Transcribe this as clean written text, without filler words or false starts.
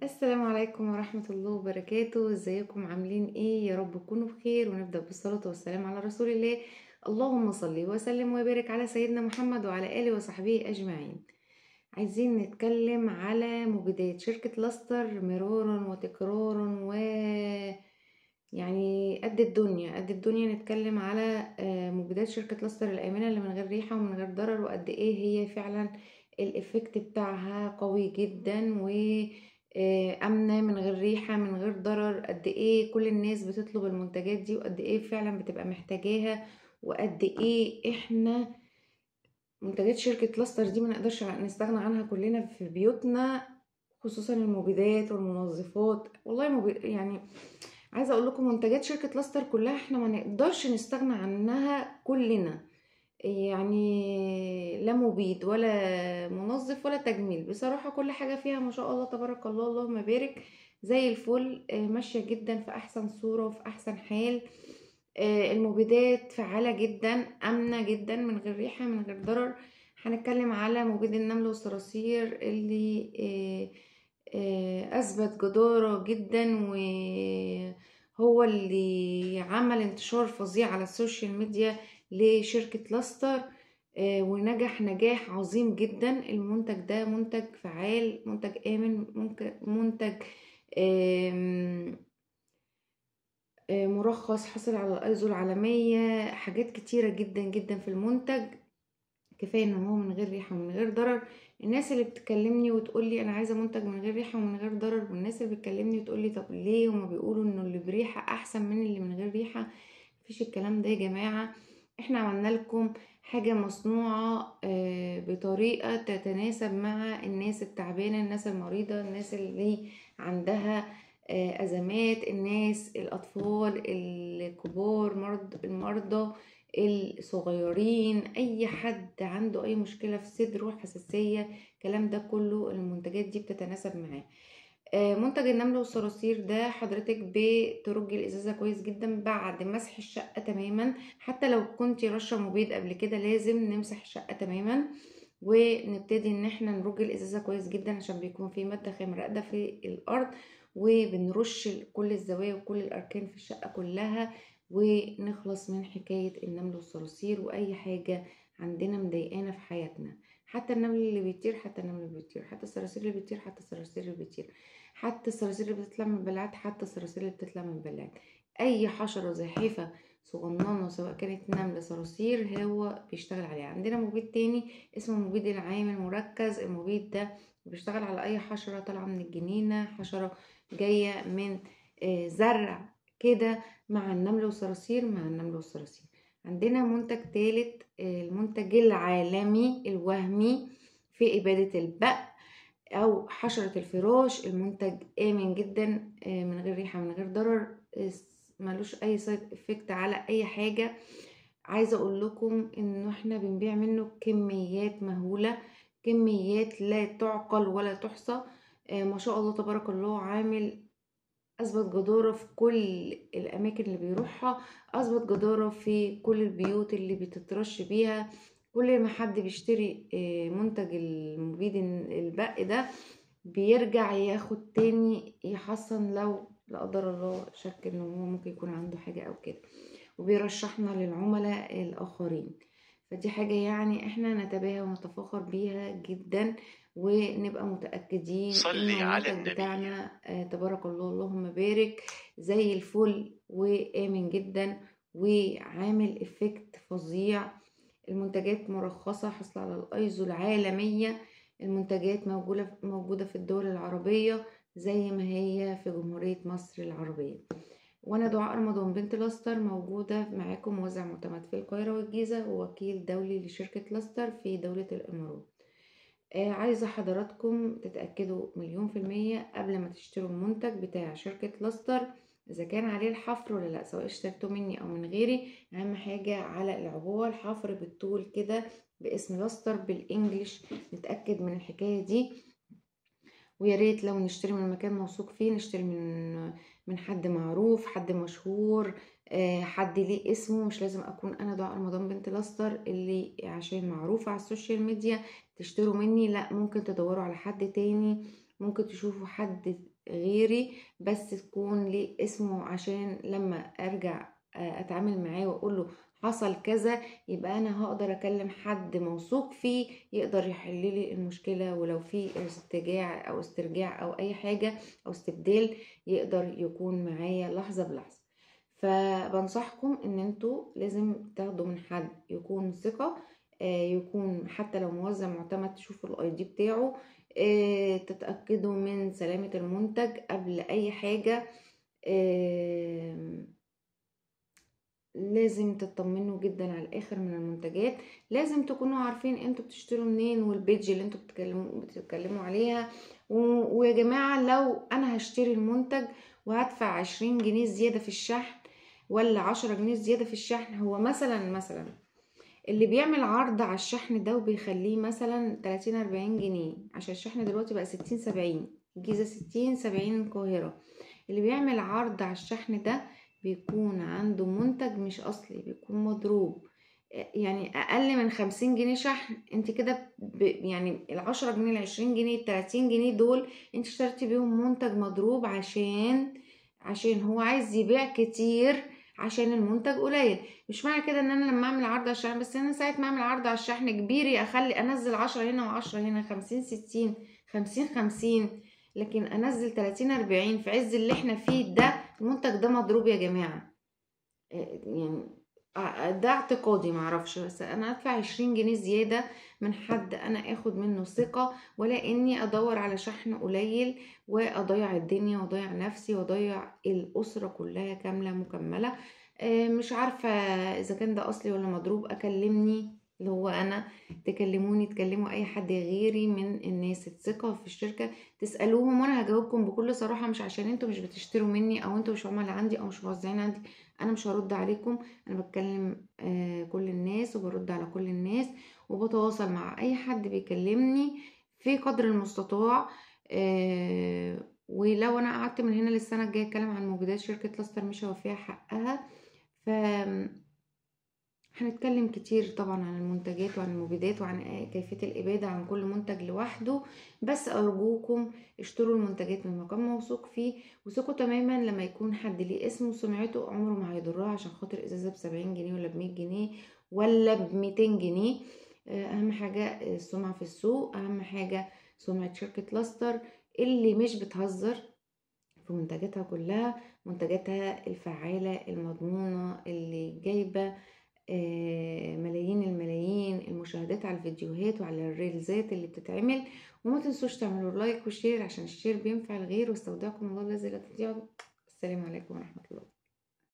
السلام عليكم ورحمة الله وبركاته. ازيكم عاملين ايه؟ يا رب تكونوا بخير، ونبدأ بالصلاة والسلام على رسول الله. اللهم صل وسلم وبارك على سيدنا محمد وعلى آله وصحبه أجمعين. عايزين نتكلم على مبيدات شركة لاستر مرارا وتكرارا يعني قد الدنيا قد الدنيا. نتكلم على مبيدات شركة لاستر الآمنة اللي من غير ريحة ومن غير ضرر، وقد ايه هي فعلا الإفكت بتاعها قوي جدا، و آمنة من غير ريحة من غير ضرر. قد ايه كل الناس بتطلب المنتجات دي، وقد ايه فعلا بتبقى محتاجاها، وقد ايه احنا منتجات شركة لاستر دي ما نقدرش نستغنى عنها كلنا في بيوتنا، خصوصا المبيدات والمنظفات. والله يعني عايزة اقول لكم منتجات شركة لاستر كلها احنا ما نقدرش نستغنى عنها كلنا. يعني لا مبيد ولا منظف ولا تجميل، بصراحة كل حاجة فيها ما شاء الله تبارك الله اللهم بارك زي الفل. ماشية جدا في احسن صورة وفي احسن حال. المبيدات فعالة جدا، آمنة جدا، من غير ريحة من غير ضرر. هنتكلم على مبيد النمل والصراصير اللي أثبت جدارة جدا، وهو اللي عمل انتشار فظيع على السوشيال ميديا لشركة لاستر. ونجح نجاح عظيم جدا. المنتج ده منتج فعال، منتج آمن، منتج آم، مرخص، حصل على الايزو العالمية، حاجات كتيرة جدا جدا في المنتج. كفاية ان هو من غير ريحة ومن غير ضرر. الناس اللي بتكلمني وتقولي انا عايزة منتج من غير ريحة ومن غير ضرر، والناس اللي بتكلمني وتقولي طب ليه هما بيقولوا انه اللي بريحة احسن من اللي من غير ريحة؟ مفيش الكلام ده يا جماعة. احنا عملنا لكم حاجة مصنوعة بطريقة تتناسب مع الناس التعبانة، الناس المريضة، الناس اللي عندها أزمات، الناس الأطفال الكبار، المرضى الصغيرين، أي حد عنده أي مشكلة في صدره، حساسية، الكلام ده كله المنتجات دي بتتناسب معاه. منتج النمل والصراصير ده حضرتك بترجي الازازه كويس جدا بعد مسح الشقه تماما. حتى لو كنتي رشه مبيد قبل كده لازم نمسح الشقه تماما، ونبتدي ان احنا نرج الازازه كويس جدا عشان بيكون في ماده خام راقده في الارض، وبنرش كل الزوايا وكل الاركان في الشقه كلها، ونخلص من حكايه النمل والصراصير واي حاجه عندنا مضايقانا في حياتنا. حتى النمل اللي بيطير، حتى النمل اللي بيطير، حتى الصراصير اللي بيطير، حتى الصراصير اللي بيطير، حتى الصراصير اللي بتطلع من البلعات، حتى الصراصير اللي بتطلع من البلعات. اي حشرة زاحفة صغننة سواء كانت نملة صراصير هو بيشتغل عليها. عندنا مبيد تاني اسمه مبيد العام المركز. المبيد ده بيشتغل على اي حشرة طالعة من الجنينة، حشرة جاية من زرع كده، مع النمل والصراصير، مع النمل والصراصير. عندنا منتج تالت، المنتج العالمي الوهمي في إبادة البق او حشرة الفراش. المنتج امن جدا، من غير ريحة من غير ضرر، ملوش اي سايد افكت على اي حاجة. عايزة اقول لكم انه احنا بنبيع منه كميات مهولة، كميات لا تعقل ولا تحصى. ما شاء الله تبارك الله، عامل اثبت جدارة في كل الاماكن اللي بيروحها، اثبت جدارة في كل البيوت اللي بتترش بيها. كل ما حد بيشتري منتج المبيد البق ده بيرجع ياخد تاني يحصن، لو لا قدر الله شك انه هو ممكن يكون عنده حاجة او كده، وبيرشحنا للعملاء الاخرين. فدي حاجة يعني احنا نتباهى ونتفاخر بيها جدا، ونبقى متأكدين انه صلي على المنتج النبي. بتاعنا تبارك الله اللهم بارك زي الفل، وآمن جدا، وعامل افكت فظيع. المنتجات مرخصة، حصل على الايزو العالمية. المنتجات موجودة في الدول العربية زي ما هي في جمهورية مصر العربية. وانا دعاء رمضان بنت لاستر، موجودة معاكم، موزع معتمد في القاهرة والجيزة، ووكيل دولي لشركة لاستر في دولة الامارات. عايزة حضراتكم تتأكدوا 1000000% قبل ما تشتروا المنتج بتاع شركة لاستر إذا كان عليه الحفر ولا لأ، سواء اشتريته مني أو من غيري. أهم حاجة على العبوة الحفر بالطول كده باسم لاستر بالإنجليش، نتأكد من الحكاية دي. ويا ريت لو نشتري من مكان موثوق فيه، نشتري من حد معروف، حد مشهور، حد ليه اسمه. مش لازم اكون انا دعاء رمضان بنت لاستر اللي عشان معروفة على السوشيال ميديا تشتروا مني، لا، ممكن تدوروا على حد تاني، ممكن تشوفوا حد غيري، بس تكون ليه اسمه، عشان لما ارجع اتعامل معاه واقول له حصل كذا، يبقى انا هقدر اكلم حد موثوق فيه يقدر يحل لي المشكلة، ولو في ارتجاع او استرجاع او اي حاجة او استبدال يقدر يكون معايا لحظة بلحظة. فبنصحكم ان انتوا لازم تاخدوا من حد يكون ثقة، يكون حتى لو موزع معتمد تشوفوا الاي دي بتاعه، تتأكدوا من سلامة المنتج قبل اي حاجة. لازم تطمنوا جدا على الاخر من المنتجات، لازم تكونوا عارفين انتوا بتشتروا منين والبيج اللي انتوا بتتكلموا عليها. ويا جماعة لو انا هشتري المنتج وهدفع 20 جنيه زيادة في الشحن ولا 10 جنيه زيادة في الشحن، هو مثلا اللي بيعمل عرض على الشحن ده وبيخليه مثلا 30-40 جنيه، عشان الشحن دلوقتي بقى 60-70، الجيزة 60-70 القاهرة. اللي بيعمل عرض على الشحن ده بيكون عنده منتج مش أصلي، بيكون مضروب. يعني أقل من 50 جنيه شحن، انت كده يعني 10 جنيه 20 جنيه 30 جنيه دول انت اشترتي بيهم منتج مضروب، عشان هو عايز يبيع كتير عشان المنتج قليل. مش معنى كده ان انا لما اعمل عرض على الشحن، بس انا ساعة ما اعمل عرض على الشحن كبيري اخلي انزل 10 هنا و10 هنا، 50-60، 50-50، لكن انزل 30-40 في عز اللي احنا فيه ده، المنتج ده مضروب يا جماعة. يعني ده اعتقادي معرفش، بس انا ادفع 20 جنيه زيادة من حد انا اخد منه ثقة، ولا اني ادور على شحن قليل واضيع الدنيا واضيع نفسي واضيع الاسرة كلها كاملة مكملة. مش عارفة اذا كان ده اصلي ولا مضروب، اكلمني اللي هو انا، تكلموني، تكلموا اي حد غيري من الناس الثقة في الشركة، تسألوهم وانا هجاوبكم بكل صراحة، مش عشان انتوا مش بتشتروا مني او انتوا مش عملاء عندي او مش موزعين عندي انا مش هرد عليكم. انا بتكلم كل الناس وبرد على كل الناس، وبتواصل مع اي حد بيكلمني في قدر المستطاع. ولو انا قعدت من هنا للسنة الجاية اتكلم عن مبيدات شركة لاستر مش هوفيها حقها. ف هنتكلم كتير طبعا عن المنتجات وعن المبيدات وعن كيفية الإبادة عن كل منتج لوحده، بس أرجوكم اشتروا المنتجات من مكان موثوق فيه، وثقوا تماما لما يكون حد ليه اسمه وسمعته عمره ما هيضرها عشان خاطر إزازة ب70 جنيه ولا ب100 جنيه ولا ب200 جنيه. أهم حاجة السمعة في السوق، أهم حاجة سمعة شركة لاستر اللي مش بتهزر في منتجاتها كلها، منتجاتها الفعالة المضمونة اللي جايبة ملايين الملايين المشاهدات على الفيديوهات وعلى الريلزات اللي بتتعمل. وما تنسوش تعملوا لايك وشير عشان الشير بينفع الغير، واستودعكم الله الذي لا تضيع. السلام عليكم ورحمة الله.